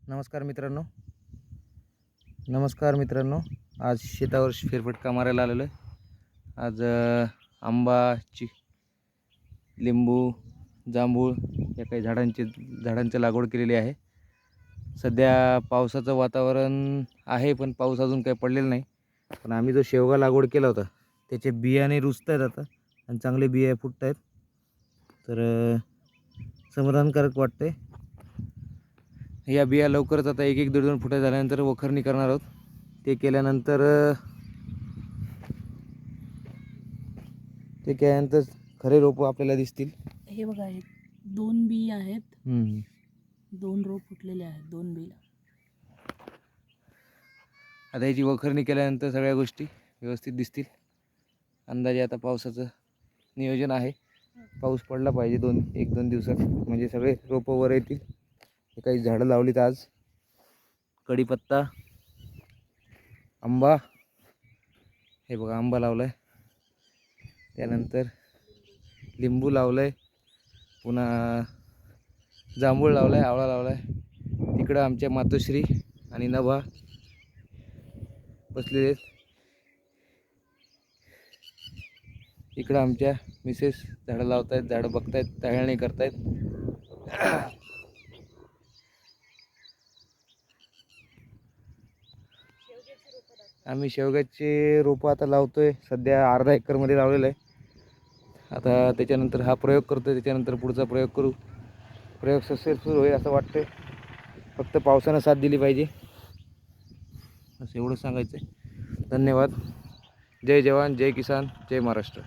नमस्कार मित्रांनो, आज शेतावर फेरफटका मारायला आलेलो आहे. आज आंबा, लिंबू, जांभूळ या काही झाडांची लागवड केलेली आहे. सध्या पावसाचं वातावरण आहे, पण पाऊस अजून काही पडलेला नाही. पण आम्ही जो शेवगा लागवड केला होता त्याचे बियाणे रुजत आहेत आता आणि चांगले बिया फुटत आहेत. तर समाधानकारक वाटते. या बिया लवकरच आता 1-1, 1.5 फुट झाल्यानंतर वखरणी करणार आहोत. ते केल्यानंतर खरे रोप आपल्याला दिसतील. हे बघा, हे 2 बी आहेत. 2 रोप फुटलेले आहेत, 2 बीला. आता याची वखरणी केल्यानंतर सगळ्या गोष्टी व्यवस्थित दिसतील. अंदाजे आता पावसाचं नियोजन आहे. पाऊस पडला पाहिजे 1-2 दिवसात, म्हणजे सगळे रोपं वर येतील. काही झाडं लावलीत आज. कढीपत्ता, आंबा, हे बघा आंबा लावलाय. त्यानंतर लिंबू लावलाय, पुन्हा जांभूळ लावलाय, आवळा लावलाय. तिकडं आमच्या मातोश्री आणि नभा बसलेले आहेत. इकडं आमच्या मिसेस झाडं लावतायत, झाडं बघतायत, टहळणी करतायत. आम्ही शेवग्याचे रोपं आता लावतोय. सध्या अर्धा एकरमध्ये लावलेलं आहे. आता त्याच्यानंतर हा प्रयोग करतोय, त्याच्यानंतर पुढचा प्रयोग करू. प्रयोग सक्सेसफुल होईल असं वाटतंय. फक्त पावसानं साथ दिली पाहिजे, असं एवढं सांगायचं आहे. धन्यवाद. जय जवान, जय किसान, जय महाराष्ट्र.